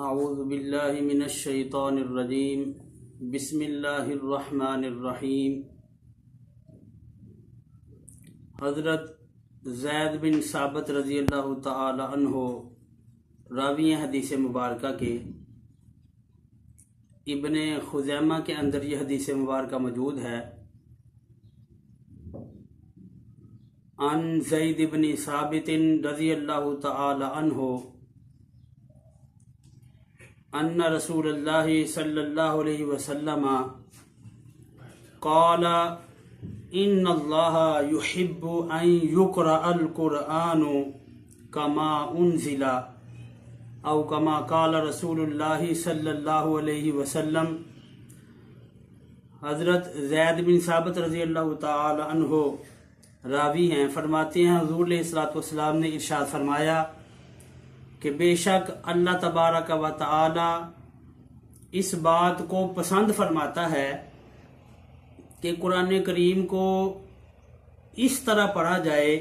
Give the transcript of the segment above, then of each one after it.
اعوذ باللہ من الشیطان الرجیم بسم اللہ الرحمن الرحیم۔ حضرت زید بن ثابت رضی اللہ تعالی عنہ راوی حدیث مبارکہ کے ابن خزیمہ کے اندر یہ حدیث مبارکہ موجود ہے۔ عن زید بن ثابت رضی اللہ تعالی عنہ ان رسول اللہ صلی اللہ علیہ وسلم قال ان اللہ يحب ان يقرأ القرآن كما انزل او كما قال رسول اللہ صلی اللہ علیہ وسلم۔ حضرت زید بن ثابت رضی اللہ تعالی عنہ راوی ہیں، فرماتے ہیں حضور علیہ الصلوۃ والسلام نے ارشاد فرمایا کہ بے شک اللہ تبارک و تعالی اس بات کو پسند فرماتا ہے کہ قرآن کریم کو اس طرح پڑھا جائے،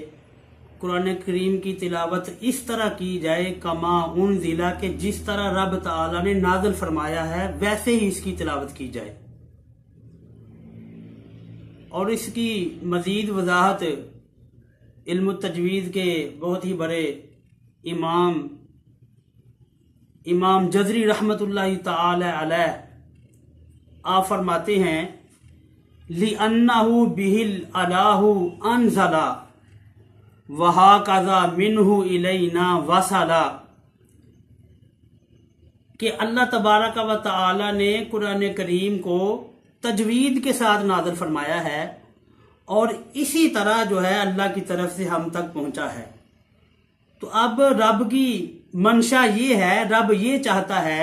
قرآن کریم کی تلاوت اس طرح کی جائے کما انزل، کہ جس طرح رب تعالی نے نازل فرمایا ہے ویسے ہی اس کی تلاوت کی جائے۔ اور اس کی مزید وضاحت علم التجوید کے بہت ہی بڑے امام جزری رحمۃ اللہ تعالی علیہ آپ فرماتے ہیں لِأَنَّهُ بِهِ الْأَلَاهُ أَنزَلَ وَهَكَذَا مِنْهُ إِلَيْنَا وَصَلَ، کہ اللہ تبارک و تعالی نے قرآن کریم کو تجوید کے ساتھ نازل فرمایا ہے اور اسی طرح جو ہے اللہ کی طرف سے ہم تک پہنچا ہے۔ تو اب رب کی منشا یہ ہے، رب یہ چاہتا ہے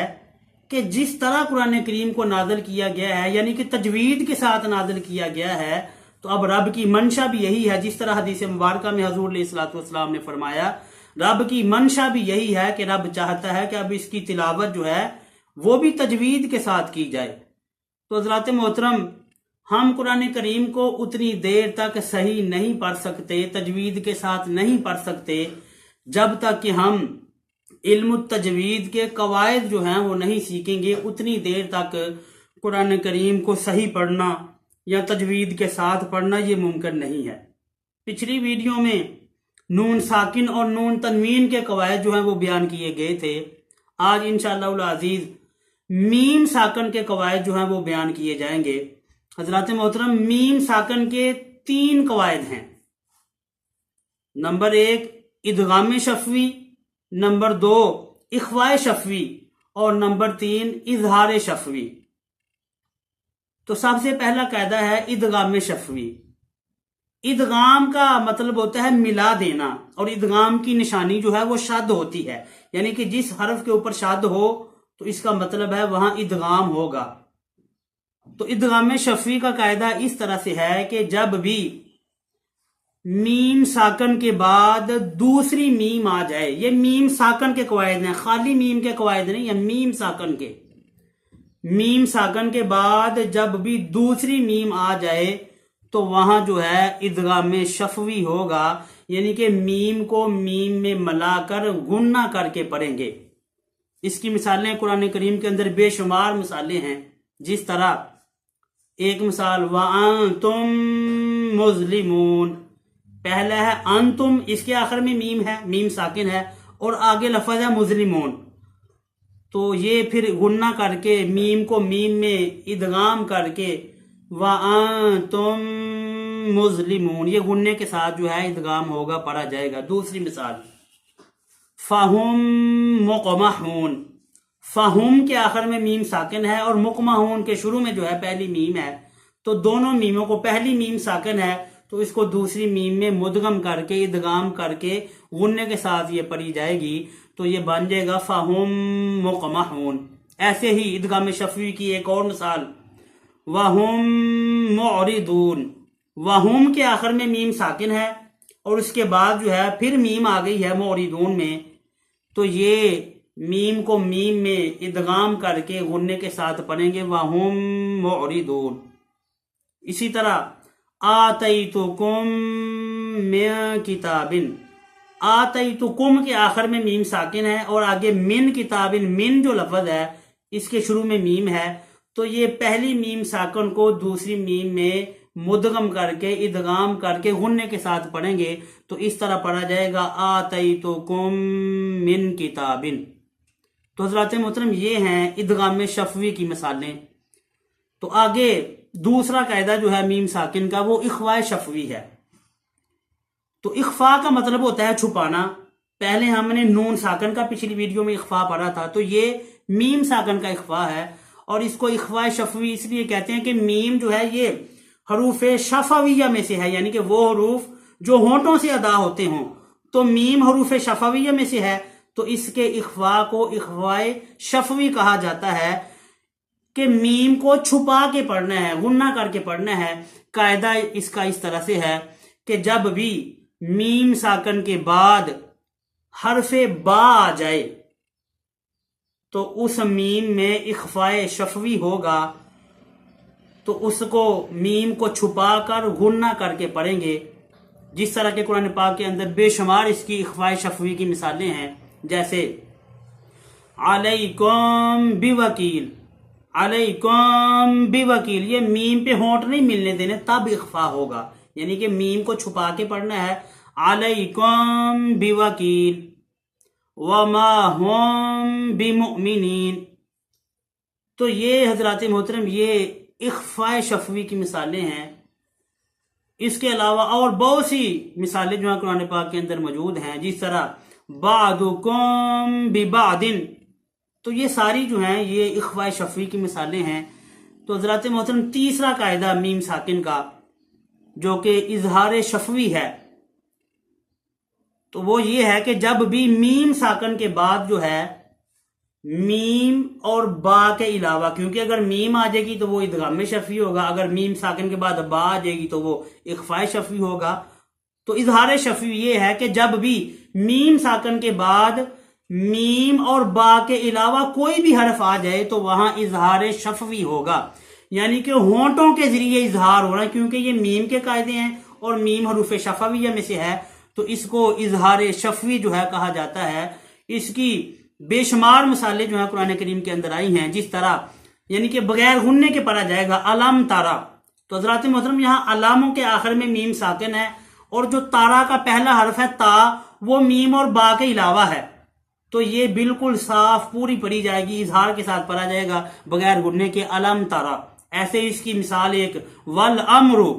کہ جس طرح قرآن کریم کو نازل کیا گیا ہے، یعنی کہ تجوید کے ساتھ نازل کیا گیا ہے، تو اب رب کی منشا بھی یہی ہے، جس طرح حدیث مبارکہ میں حضور علیہ الصلوۃ والسلام نے فرمایا، رب کی منشا بھی یہی ہے کہ رب چاہتا ہے کہ اب اس کی تلاوت جو ہے وہ بھی تجوید کے ساتھ کی جائے۔ تو حضرات محترم، ہم قرآن کریم کو اتنی دیر تک صحیح نہیں پڑھ سکتے، تجوید کے ساتھ نہیں پڑھ سکتے جب تک کہ ہم علم التجوید کے قواعد جو ہیں وہ نہیں سیکھیں گے۔ اتنی دیر تک قرآن کریم کو صحیح پڑھنا یا تجوید کے ساتھ پڑھنا یہ ممکن نہیں ہے۔ پچھلی ویڈیو میں نون ساکن اور نون تنوین کے قواعد جو ہیں وہ بیان کیے گئے تھے۔ آج انشاءاللہ العزیز میم ساکن کے قواعد جو ہیں وہ بیان کیے جائیں گے۔ حضرات محترم، میم ساکن کے 3 قواعد ہیں۔ نمبر 1 ادغام شفوی، نمبر 2 اخفاء شفوی، اور نمبر 3 اظہار شفوی۔ تو سب سے پہلا قاعدہ ہے ادغام شفوی۔ ادغام کا مطلب ہوتا ہے ملا دینا، اور ادغام کی نشانی جو ہے وہ شد ہوتی ہے، یعنی کہ جس حرف کے اوپر شد ہو تو اس کا مطلب ہے وہاں ادغام ہوگا۔ تو ادغام شفوی کا قاعدہ اس طرح سے ہے کہ جب بھی میم ساکن کے بعد دوسری میم آ جائے، یہ میم ساکن کے قواعد ہیں، خالی میم کے قواعد نہیں، یہ میم ساکن کے، میم ساکن کے بعد جب بھی دوسری میم آ جائے تو وہاں جو ہے ادغام شفوی ہوگا، یعنی کہ میم کو میم میں ملا کر غنہ کر کے پڑھیں گے۔ اس کی مثالیں قرآن کریم کے اندر بے شمار مثالیں ہیں، جس طرح ایک مثال وَأَنْتُمْ مُظْلِمُونَ، پہلا ہے انتم، اس کے آخر میں میم ہے، میم ساکن ہے، اور آگے لفظ ہے مظلمون، تو یہ پھر غنہ کر کے میم کو میم میں ادغام کر کے وَأَنْتُمْ مُظْلِمُونَ، یہ غننے کے ساتھ جو ہے ادغام ہوگا، پڑھا جائے گا۔ دوسری مثال فَهُمْ مُقْمَحُونَ، فہم کے آخر میں میم ساکن ہے اور مقمحون کے شروع میں جو ہے پہلی میم ہے، تو دونوں میموں کو، پہلی میم ساکن ہے تو اس کو دوسری میم میں مدغم کر کے ادغام کر کے غننے کے ساتھ یہ پڑھی جائے گی، تو یہ بن جائے گا فہم مقمحون۔ ایسے ہی ادغام شفوی کی ایک اور مثال وہم معرضون، وہم کے آخر میں میم ساکن ہے اور اس کے بعد جو ہے پھر میم آ گئی ہے معرضون میں، تو یہ میم کو میم میں ادغام کر کے غننے کے ساتھ پڑھیں گے وہم معرضون۔ اسی طرح آتیتکم من کتاب، आतैतुकुम के आखिर में मीम साकिन है और आगे मिन किताबिन, मिन जो लफ्ज है इसके शुरू में मीम है, तो ये पहली मीम साकिन को दूसरी मीम में मुदगम करके इदगाम करके गुन्ने के साथ पढ़ेंगे तो इस तरह पढ़ा जाएगा आतैतुकुम मिन किताबिन। तो हज़रात मोहतरम ये हैं इदगाम शफवी की मिसालें। तो आगे दूसरा कायदा जो है मीम साकिन का वो इख्वा शफवी है। तो इख्फा का मतलब होता है छुपाना। पहले हमने नून साकिन का पिछली वीडियो में इख्फा पढ़ा था, तो ये मीम साकिन का इख्फा है और इसको इख्वा शफवी इसलिए कहते हैं कि मीम जो है ये हरूफ शफविया में से है, यानी कि वो हरूफ जो होंठों से अदा होते हों। तो मीम हरूफ शफविया में से है, तो इसके इख्फा को इख्वाए शफवी कहा जाता है कि मीम को छुपा के पढ़ना है, गुन्ना करके पढ़ना है। कायदा इसका इस तरह से है कि जब भी मीम साकिन के बाद हरफे बा आ जाए तो उस मीम में इख्फाए शफवी होगा, तो उसको मीम को छुपा कर गुन्ना करके पढ़ेंगे। जिस तरह के कुरान पाक के अंदर बेशुमार इसकी इख्फाए शफवी की मिसालें हैं, जैसे अलैकुम बिवकील, अलैकुम बिवकील, ये मीम पे होंठ नहीं मिलने देने तब इख्फा होगा, यानी कि मीम को छुपा के पढ़ना है। अलैकुम बिवकील वमा हुम बिमुमिनीन। तो ये हजरात मोहतरम ये इख्फा शफवी की मिसालें हैं। इसके अलावा और बहुत सी मिसालें जो है कुरान पाक के अंदर मौजूद हैं, जिस तरह बादुकुम बिबादिन। तो ये सारी जो हैं ये इख्फा शफवी की मिसालें हैं। तो हज़रात मोहतरम तीसरा कायदा मीम साकिन का जो कि इजहार शफवी है, तो वो ये है कि जब भी मीम साकिन के बाद जो है मीम और बा के अलावा, क्योंकि अगर मीम आ जाएगी तो वो इदगाम शफवी होगा, अगर मीम साकिन के बाद बा आ जाएगी तो वो इख्फा शफवी होगा। तो इजहार शफवी ये है कि जब भी मीम साकिन के बाद मीम और बा के अलावा कोई भी हरफ आ जाए तो वहां इजहार शफवी होगा, यानी कि होंठों के जरिए इजहार हो रहा है, क्योंकि ये मीम के कायदे हैं और मीम हरूफ शफविया में से है, तो इसको इजहार शफवी जो है कहा जाता है। इसकी बेशुमार मिसालें जो है कुरान करीम के अंदर आई हैं, जिस तरह यानी कि बगैर गुन्ने के पढ़ा जाएगा अलम तारा। तो हज़रात मोहतरम यहाँ अलामों के आखिर में मीम साकिन है और जो तारा का पहला हरफ है ता वो मीम और बा के अलावा है, तो ये बिल्कुल साफ पूरी पढ़ी जाएगी, इजहार के साथ पढ़ा जाएगा बगैर गुन्ने के अलम तारा। ऐसे इसकी मिसाल एक वल अमरु,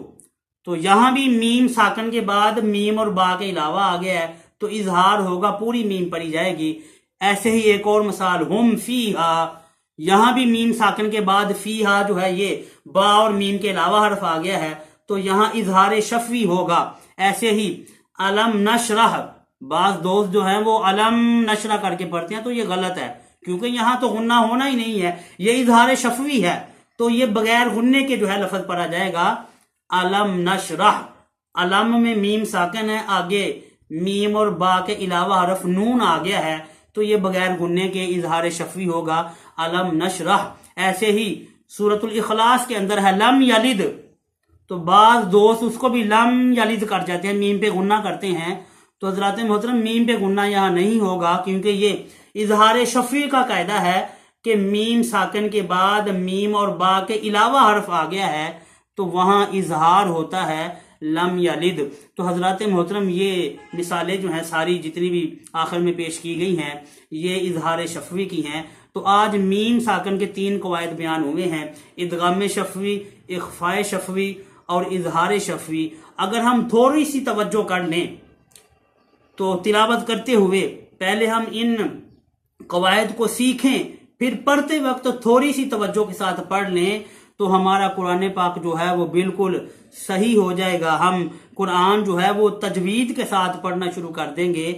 तो यहां भी मीम साकिन के बाद मीम और बा के अलावा आ गया है तो इजहार होगा, पूरी मीम पढ़ी जाएगी। ऐसे ही एक और मिसाल हुम फीहा, यहां भी मीम साकिन के बाद फीहा जो है ये बा और मीम के अलावा हर्फ आ गया है तो यहां इजहार शफवी होगा। ऐसे ही अलम नशरह, बाज दोस्त जो हैं वो अलम नशरा करके पढ़ते हैं, तो ये गलत है क्योंकि यहां तो गुन्ना होना ही नहीं है, ये इजहार शफवी है, तो ये बगैर गुन्ने के जो है लफ्ज पढ़ा जाएगा अलम नशरह। अलम में मीम साकिन है, आगे मीम और बा के अलावा हरफ नून आ गया है तो ये बगैर गुन्ने के इजहार शफवी होगा अलम नशरह। ऐसे ही सूरतुल इखलास के अंदर है लम यलिद, तो बाज दोस्त उसको भी लम यलिद कर जाते हैं, मीम पे गुन्ना करते हैं। तो हज़रात मोहतरम मीम पे गुन्ना यहाँ नहीं होगा क्योंकि ये इजहार शफवी का कायदा है कि मीम साकिन के बाद मीम और बा के अलावा हर्फ आ गया है तो वहां इजहार होता है लम यलिद। तो हज़रात मोहतरम ये मिसालें जो हैं सारी जितनी भी आखिर में पेश की गई हैं ये इजहार शफवी की हैं। तो आज मीम साकिन के 3 कवायद बयान हुए हैं, इदगाम शफवी, इख्फा शफवी और इजहार शफवी। अगर हम थोड़ी सी तवज्जो कर लें तो तिलावत करते हुए पहले हम इन कवायद को सीखें, फिर पढ़ते वक्त थोड़ी सी तवज्जो के साथ पढ़ लें तो हमारा कुरान पाक जो है वो बिल्कुल सही हो जाएगा। हम कुरान जो है वो तजवीद के साथ पढ़ना शुरू कर देंगे।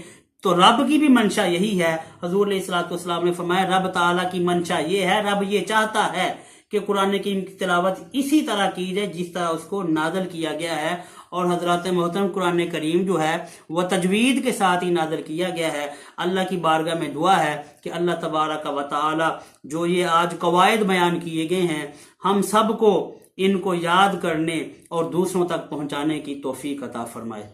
तो रब की भी मंशा यही है, हुजूर अलैहिस्सलातु वस्सलाम ने फरमाया रब ताला की मंशा ये है, रब ये चाहता है कि कुरान की तिलावत इसी तरह की जाए जिस तरह उसको नाज़िल किया गया है। और हजरत मोहतरम कुरान करीम जो है वह तजवीद के साथ ही नाज़िल किया गया है। अल्लाह की बारगाह में दुआ है कि अल्लाह तबारक व तआला जो ये आज कवायद बयान किए गए हैं हम सबको इनको याद करने और दूसरों तक पहुंचाने की तौफीक अता फरमाए।